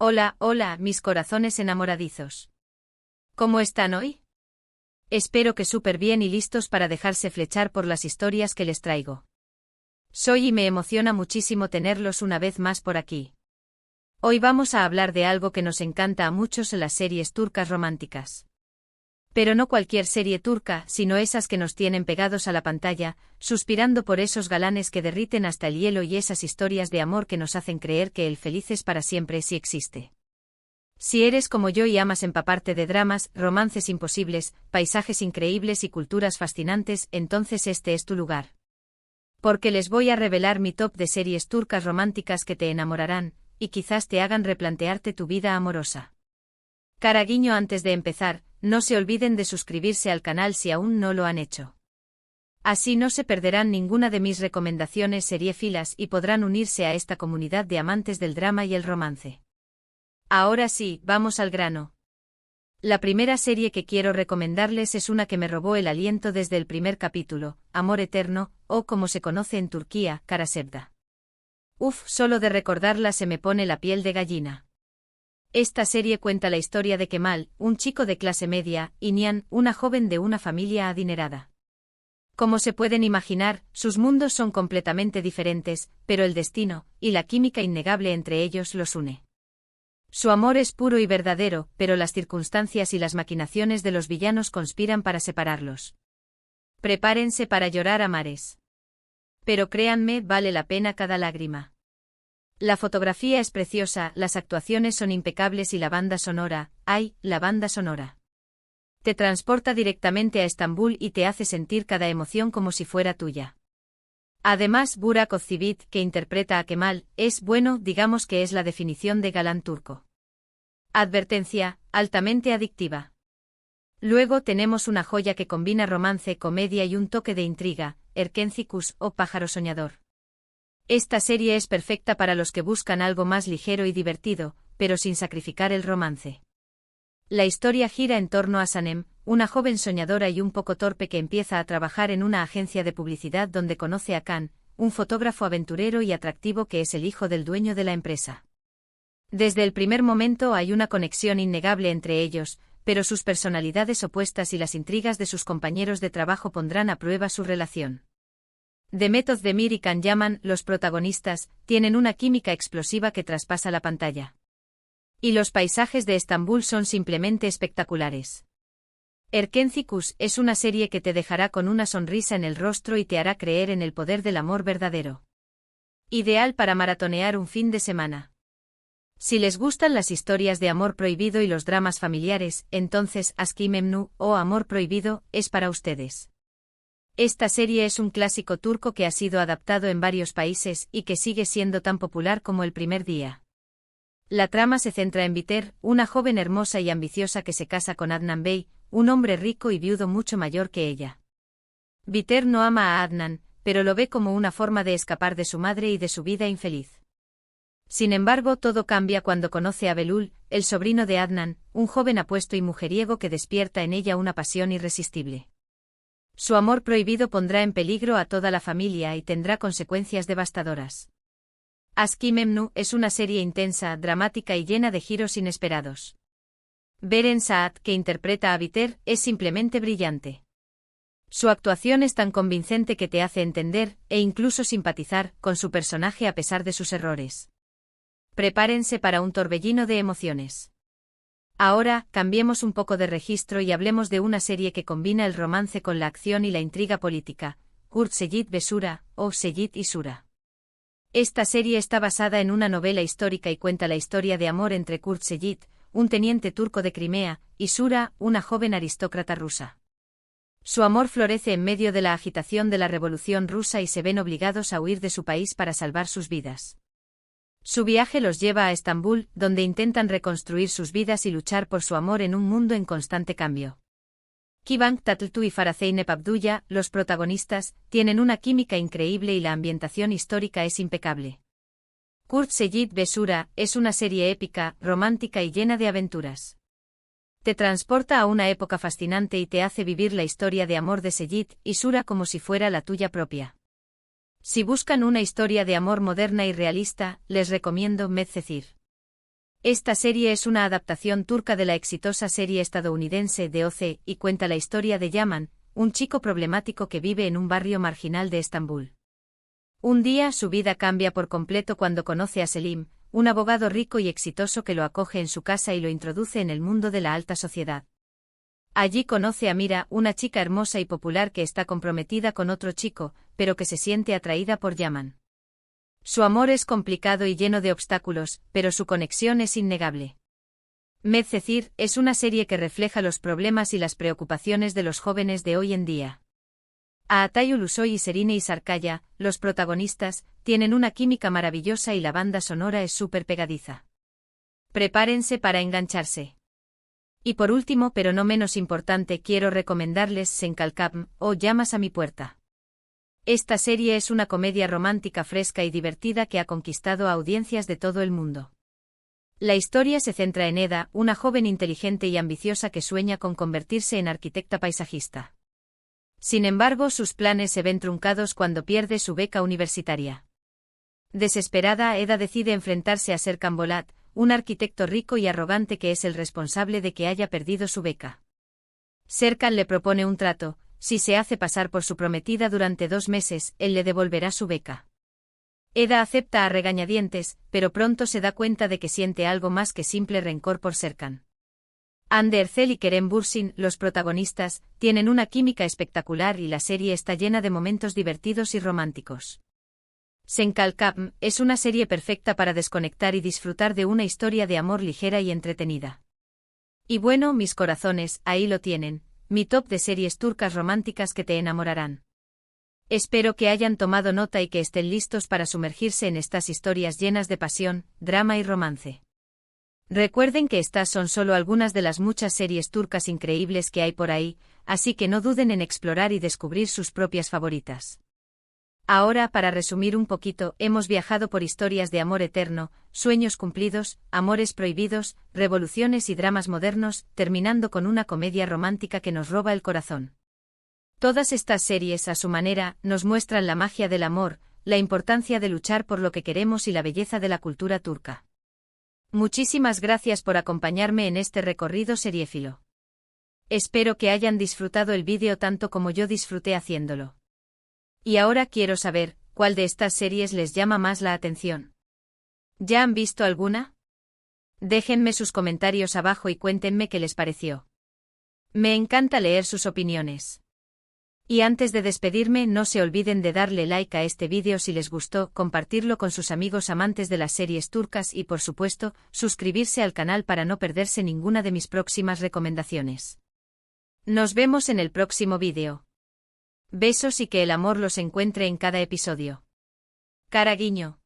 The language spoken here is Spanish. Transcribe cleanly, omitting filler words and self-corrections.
Hola, hola, mis corazones enamoradizos. ¿Cómo están hoy? Espero que súper bien y listos para dejarse flechar por las historias que les traigo. Soy y me emociona muchísimo tenerlos una vez más por aquí. Hoy vamos a hablar de algo que nos encanta a muchos en las series turcas románticas. Pero no cualquier serie turca, sino esas que nos tienen pegados a la pantalla, suspirando por esos galanes que derriten hasta el hielo y esas historias de amor que nos hacen creer que el felices para siempre sí existe. Si eres como yo y amas empaparte de dramas, romances imposibles, paisajes increíbles y culturas fascinantes, entonces este es tu lugar. Porque les voy a revelar mi top de series turcas románticas que te enamorarán, y quizás te hagan replantearte tu vida amorosa. Caraguiño, antes de empezar, no se olviden de suscribirse al canal si aún no lo han hecho. Así no se perderán ninguna de mis recomendaciones seriéfilas y podrán unirse a esta comunidad de amantes del drama y el romance. Ahora sí, vamos al grano. La primera serie que quiero recomendarles es una que me robó el aliento desde el primer capítulo, Amor Eterno, o como se conoce en Turquía, Kara Sevda. Solo de recordarla se me pone la piel de gallina. Esta serie cuenta la historia de Kemal, un chico de clase media, y Nihan, una joven de una familia adinerada. Como se pueden imaginar, sus mundos son completamente diferentes, pero el destino, y la química innegable entre ellos los une. Su amor es puro y verdadero, pero las circunstancias y las maquinaciones de los villanos conspiran para separarlos. Prepárense para llorar a mares. Pero créanme, vale la pena cada lágrima. La fotografía es preciosa, las actuaciones son impecables y la banda sonora, ¡ay, la banda sonora! Te transporta directamente a Estambul y te hace sentir cada emoción como si fuera tuya. Además, Burak Özçivit, que interpreta a Kemal, es bueno, digamos que es la definición de galán turco. Advertencia, altamente adictiva. Luego tenemos una joya que combina romance, comedia y un toque de intriga, Erkenci Kuş o Pájaro Soñador. Esta serie es perfecta para los que buscan algo más ligero y divertido, pero sin sacrificar el romance. La historia gira en torno a Sanem, una joven soñadora y un poco torpe que empieza a trabajar en una agencia de publicidad donde conoce a Can, un fotógrafo aventurero y atractivo que es el hijo del dueño de la empresa. Desde el primer momento hay una conexión innegable entre ellos, pero sus personalidades opuestas y las intrigas de sus compañeros de trabajo pondrán a prueba su relación. Demet Özdemir y Can Yaman, los protagonistas, tienen una química explosiva que traspasa la pantalla. Y los paisajes de Estambul son simplemente espectaculares. Erkenci Kuş es una serie que te dejará con una sonrisa en el rostro y te hará creer en el poder del amor verdadero. Ideal para maratonear un fin de semana. Si les gustan las historias de amor prohibido y los dramas familiares, entonces Aşk-ı Memnu, o Amor Prohibido, es para ustedes. Esta serie es un clásico turco que ha sido adaptado en varios países y que sigue siendo tan popular como el primer día. La trama se centra en Biter, una joven hermosa y ambiciosa que se casa con Adnan Bey, un hombre rico y viudo mucho mayor que ella. Biter no ama a Adnan, pero lo ve como una forma de escapar de su madre y de su vida infeliz. Sin embargo, todo cambia cuando conoce a Belul, el sobrino de Adnan, un joven apuesto y mujeriego que despierta en ella una pasión irresistible. Su amor prohibido pondrá en peligro a toda la familia y tendrá consecuencias devastadoras. Aşk-ı Memnu es una serie intensa, dramática y llena de giros inesperados. Beren Saat, que interpreta a Biter, es simplemente brillante. Su actuación es tan convincente que te hace entender, e incluso simpatizar, con su personaje a pesar de sus errores. Prepárense para un torbellino de emociones. Ahora, cambiemos un poco de registro y hablemos de una serie que combina el romance con la acción y la intriga política, Kurt Seyit ve Sura, o Seyit y Sura. Esta serie está basada en una novela histórica y cuenta la historia de amor entre Kurt Seyit, un teniente turco de Crimea, y Sura, una joven aristócrata rusa. Su amor florece en medio de la agitación de la Revolución rusa y se ven obligados a huir de su país para salvar sus vidas. Su viaje los lleva a Estambul, donde intentan reconstruir sus vidas y luchar por su amor en un mundo en constante cambio. Kıvanç Tatlıtuğ y Farah Zeynep Abdullah, los protagonistas, tienen una química increíble y la ambientación histórica es impecable. Kurt Seyit ve Sura es una serie épica, romántica y llena de aventuras. Te transporta a una época fascinante y te hace vivir la historia de amor de Seyit y Sura como si fuera la tuya propia. Si buscan una historia de amor moderna y realista, les recomiendo Medcezir. Esta serie es una adaptación turca de la exitosa serie estadounidense de OC y cuenta la historia de Yaman, un chico problemático que vive en un barrio marginal de Estambul. Un día su vida cambia por completo cuando conoce a Selim, un abogado rico y exitoso que lo acoge en su casa y lo introduce en el mundo de la alta sociedad. Allí conoce a Mira, una chica hermosa y popular que está comprometida con otro chico, pero que se siente atraída por Yaman. Su amor es complicado y lleno de obstáculos, pero su conexión es innegable. Medcezir es una serie que refleja los problemas y las preocupaciones de los jóvenes de hoy en día. Atay Ulusoy y Serine Isarkaya, los protagonistas, tienen una química maravillosa y la banda sonora es súper pegadiza. Prepárense para engancharse. Y por último, pero no menos importante, quiero recomendarles Senkalkapm o Llamas a mi puerta. Esta serie es una comedia romántica fresca y divertida que ha conquistado a audiencias de todo el mundo. La historia se centra en Eda, una joven inteligente y ambiciosa que sueña con convertirse en arquitecta paisajista. Sin embargo, sus planes se ven truncados cuando pierde su beca universitaria. Desesperada, Eda decide enfrentarse a Serkan Bolat, un arquitecto rico y arrogante que es el responsable de que haya perdido su beca. Serkan le propone un trato: si se hace pasar por su prometida durante 2 meses, él le devolverá su beca. Eda acepta a regañadientes, pero pronto se da cuenta de que siente algo más que simple rencor por Serkan. Hande Erçel y Kerem Bürsin, los protagonistas, tienen una química espectacular y la serie está llena de momentos divertidos y románticos. Senkalkapm es una serie perfecta para desconectar y disfrutar de una historia de amor ligera y entretenida. Y bueno, mis corazones, ahí lo tienen, mi top de series turcas románticas que te enamorarán. Espero que hayan tomado nota y que estén listos para sumergirse en estas historias llenas de pasión, drama y romance. Recuerden que estas son solo algunas de las muchas series turcas increíbles que hay por ahí, así que no duden en explorar y descubrir sus propias favoritas. Ahora, para resumir un poquito, hemos viajado por historias de amor eterno, sueños cumplidos, amores prohibidos, revoluciones y dramas modernos, terminando con una comedia romántica que nos roba el corazón. Todas estas series, a su manera, nos muestran la magia del amor, la importancia de luchar por lo que queremos y la belleza de la cultura turca. Muchísimas gracias por acompañarme en este recorrido seriéfilo. Espero que hayan disfrutado el vídeo tanto como yo disfruté haciéndolo. Y ahora quiero saber, ¿cuál de estas series les llama más la atención? ¿Ya han visto alguna? Déjenme sus comentarios abajo y cuéntenme qué les pareció. Me encanta leer sus opiniones. Y antes de despedirme, no se olviden de darle like a este vídeo si les gustó, compartirlo con sus amigos amantes de las series turcas y por supuesto, suscribirse al canal para no perderse ninguna de mis próximas recomendaciones. Nos vemos en el próximo vídeo. Besos y que el amor los encuentre en cada episodio. Cara guiño.